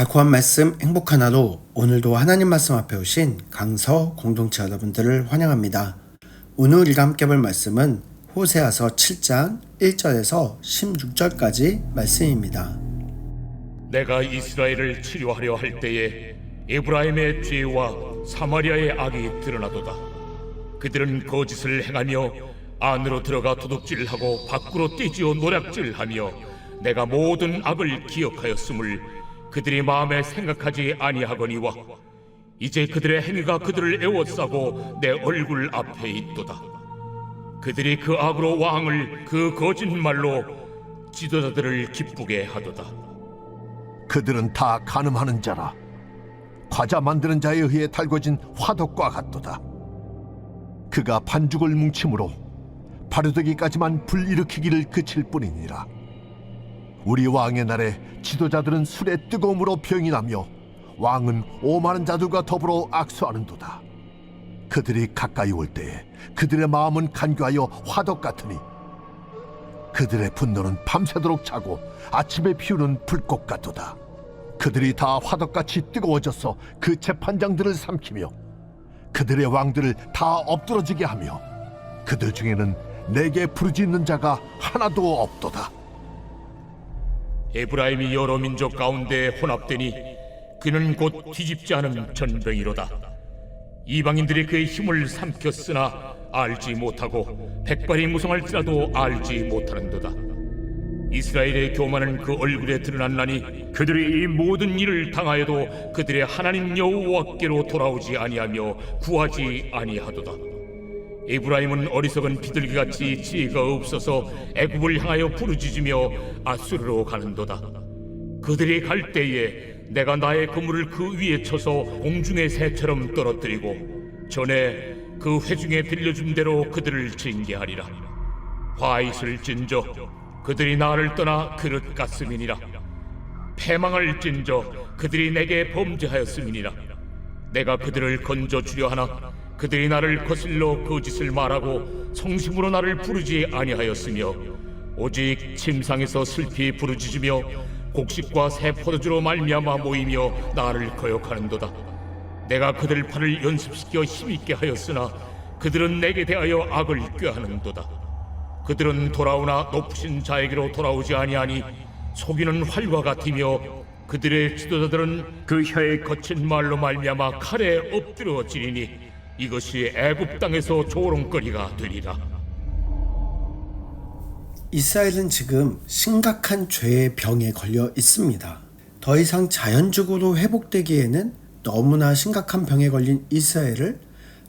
구한 말씀 행복한 하루, 오늘도 하나님 말씀 앞에 오신 강서 공동체 여러분들을 환영합니다. 오늘 우리가 함께 볼 말씀은 호세아서 7장 1절에서 16절까지 말씀입니다. 내가 이스라엘을 치료하려 할 때에 에브라임의 죄와 사마리아의 악이 드러나도다. 그들은 거짓을 행하며 안으로 들어가 도둑질하고 밖으로 떼지어 노략질하며 내가 모든 악을 기억하였음을 그들이 마음에 생각하지 아니하거니와 이제 그들의 행위가 그들을 애워싸고 내 얼굴 앞에 있도다. 그들이 그 악으로 왕을 그 거짓말로 지도자들을 기쁘게 하도다. 그들은 다 간음하는 자라 과자 만드는 자에 의해 달궈진 화덕과 같도다. 그가 반죽을 뭉침으로 바르되기까지만 불일으키기를 그칠 뿐이니라. 우리 왕의 날에 지도자들은 술의 뜨거움으로 병이 나며 왕은 오만한 자들과 더불어 악수하는도다. 그들이 가까이 올 때에 그들의 마음은 간교하여 화덕 같으니 그들의 분노는 밤새도록 차고 아침에 피우는 불꽃 같도다. 그들이 다 화덕같이 뜨거워져서 그 재판장들을 삼키며 그들의 왕들을 다 엎드러지게 하며 그들 중에는 내게 부르짖는 자가 하나도 없도다. 에브라임이 여러 민족 가운데 혼합되니 그는 곧 뒤집지 않은 전병이로다. 이방인들이 그의 힘을 삼켰으나 알지 못하고 백발이 무성할지라도 알지 못하는도다. 이스라엘의 교만은 그 얼굴에 드러났나니 그들이 이 모든 일을 당하여도 그들의 하나님 여호와께로 돌아오지 아니하며 구하지 아니하도다. 에브라임은 어리석은 비둘기같이 지혜가 없어서 애굽을 향하여 부르짖으며 아수르로 가는도다. 그들이 갈 때에 내가 나의 그물을 그 위에 쳐서 공중의 새처럼 떨어뜨리고 전에 그 회중에 들려준 대로 그들을 징계하리라. 화잇을 진저 그들이 나를 떠나 그릇 같음이니라. 패망을 진저 그들이 내게 범죄하였음이니라. 내가 그들을 건져 주려 하나 그들이 나를 거슬러 거짓을 말하고 성심으로 나를 부르지 아니하였으며 오직 침상에서 슬피 부르짖으며 곡식과 새 포도주로 말미암아 모이며 나를 거역하는도다. 내가 그들 팔을 연습시켜 힘있게 하였으나 그들은 내게 대하여 악을 꾀하는도다. 그들은 돌아오나 높으신 자에게로 돌아오지 아니하니 속이는 활과 같으며 그들의 지도자들은 그 혀의 거친 말로 말미암아 칼에 엎드러지리니 이것이 애굽 땅에서 조롱거리가 되리라. 이스라엘은 지금 심각한 죄의 병에 걸려 있습니다. 더 이상 자연적으로 회복되기에는 너무나 심각한 병에 걸린 이스라엘을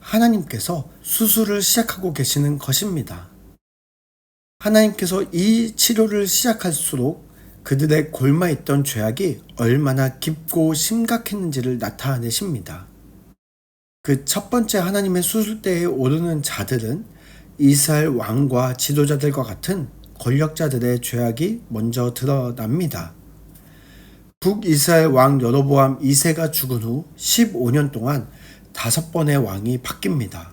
하나님께서 수술을 시작하고 계시는 것입니다. 하나님께서 이 치료를 시작할수록 그들의 골마있던 죄악이 얼마나 깊고 심각했는지를 나타내십니다. 그 첫 번째 하나님의 수술대에 오르는 자들은 이스라엘 왕과 지도자들과 같은 권력자들의 죄악이 먼저 드러납니다. 북이스라엘 왕 여로보암 2세가 죽은 후 15년 동안 5번의 왕이 바뀝니다.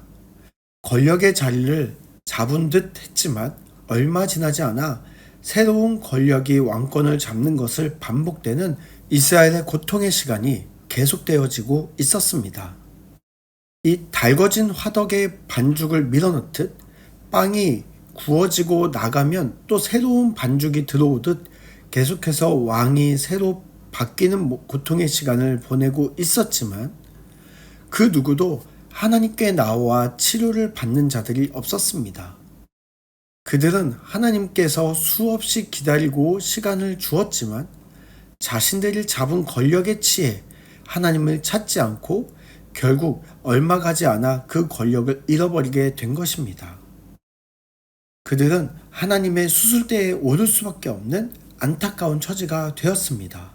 권력의 자리를 잡은 듯 했지만 얼마 지나지 않아 새로운 권력이 왕권을 잡는 것을 반복되는 이스라엘의 고통의 시간이 계속되어지고 있었습니다. 이 달궈진 화덕에 반죽을 밀어넣듯 빵이 구워지고 나가면 또 새로운 반죽이 들어오듯 계속해서 왕이 새로 바뀌는 고통의 시간을 보내고 있었지만 그 누구도 하나님께 나와 치료를 받는 자들이 없었습니다. 그들은 하나님께서 수없이 기다리고 시간을 주었지만 자신들이 잡은 권력에 취해 하나님을 찾지 않고 결국 얼마 가지 않아 그 권력을 잃어버리게 된 것입니다. 그들은 하나님의 수술대에 오를 수밖에 없는 안타까운 처지가 되었습니다.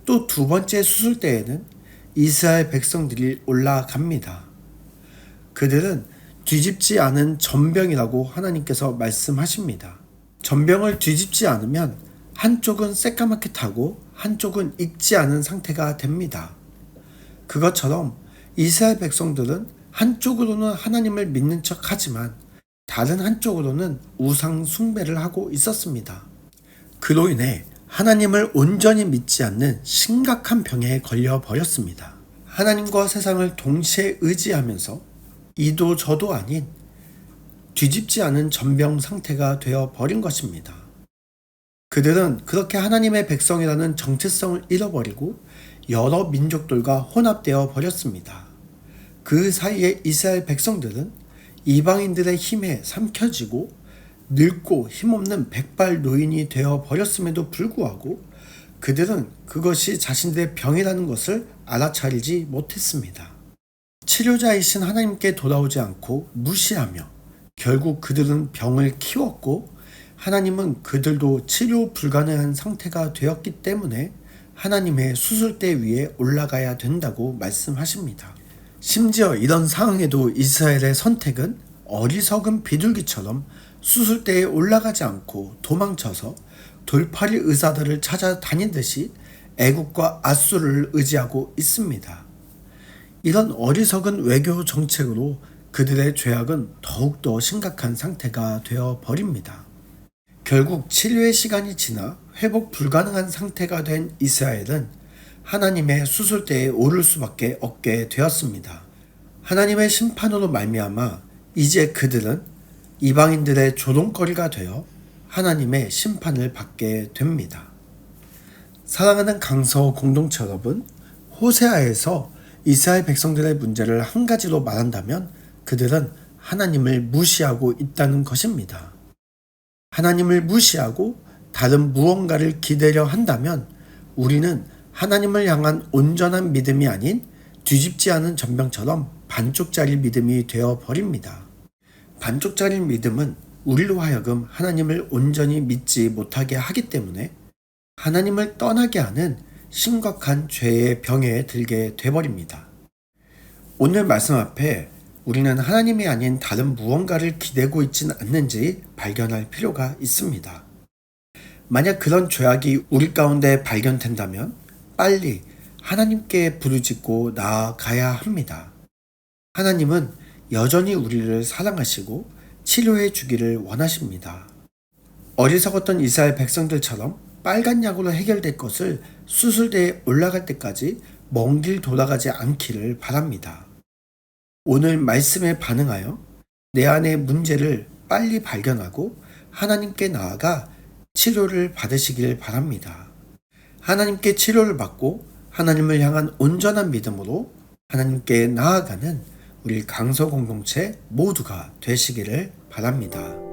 또 두 번째 수술대에는 이스라엘 백성들이 올라갑니다. 그들은 뒤집지 않은 전병이라고 하나님께서 말씀하십니다. 전병을 뒤집지 않으면 한쪽은 새까맣게 타고 한쪽은 익지 않은 상태가 됩니다. 그것처럼 이스라엘 백성들은 한쪽으로는 하나님을 믿는 척 하지만 다른 한쪽으로는 우상 숭배를 하고 있었습니다. 그로 인해 하나님을 온전히 믿지 않는 심각한 병에 걸려 버렸습니다. 하나님과 세상을 동시에 의지하면서 이도 저도 아닌 뒤집지 않은 전병 상태가 되어 버린 것입니다. 그들은 그렇게 하나님의 백성이라는 정체성을 잃어버리고 여러 민족들과 혼합되어 버렸습니다. 그 사이에 이스라엘 백성들은 이방인들의 힘에 삼켜지고 늙고 힘없는 백발 노인이 되어 버렸음에도 불구하고 그들은 그것이 자신들의 병이라는 것을 알아차리지 못했습니다. 치료자이신 하나님께 돌아오지 않고 무시하며 결국 그들은 병을 키웠고 하나님은 그들도 치료 불가능한 상태가 되었기 때문에 하나님의 수술대 위에 올라가야 된다고 말씀하십니다. 심지어 이런 상황에도 이스라엘의 선택은 어리석은 비둘기처럼 수술대에 올라가지 않고 도망쳐서 돌팔이 의사들을 찾아다니듯이 애국과 앗수를 의지하고 있습니다. 이런 어리석은 외교 정책으로 그들의 죄악은 더욱더 심각한 상태가 되어 버립니다. 결국 치료의 시간이 지나 회복 불가능한 상태가 된 이스라엘은 하나님의 수술대에 오를 수밖에 없게 되었습니다. 하나님의 심판으로 말미암아 이제 그들은 이방인들의 조롱거리가 되어 하나님의 심판을 받게 됩니다. 사랑하는 강서 공동체 여러분, 호세아에서 이스라엘 백성들의 문제를 한 가지로 말한다면 그들은 하나님을 무시하고 있다는 것입니다. 하나님을 무시하고 다른 무언가를 기대려 한다면 우리는 하나님을 향한 온전한 믿음이 아닌 뒤집지 않은 전병처럼 반쪽짜리 믿음이 되어 버립니다. 반쪽짜리 믿음은 우리로 하여금 하나님을 온전히 믿지 못하게 하기 때문에 하나님을 떠나게 하는 심각한 죄의 병에 들게 되버립니다. 오늘 말씀 앞에 우리는 하나님이 아닌 다른 무언가를 기대고 있지는 않는지 발견할 필요가 있습니다. 만약 그런 죄악이 우리 가운데 발견된다면 빨리 하나님께 부르짖고 나아가야 합니다. 하나님은 여전히 우리를 사랑하시고 치료해 주기를 원하십니다. 어리석었던 이스라엘 백성들처럼 빨간 약으로 해결될 것을 수술대에 올라갈 때까지 먼 길 돌아가지 않기를 바랍니다. 오늘 말씀에 반응하여 내 안의 문제를 빨리 발견하고 하나님께 나아가 치료를 받으시길 바랍니다. 하나님께 치료를 받고 하나님을 향한 온전한 믿음으로 하나님께 나아가는 우리 강서 공동체 모두가 되시기를 바랍니다.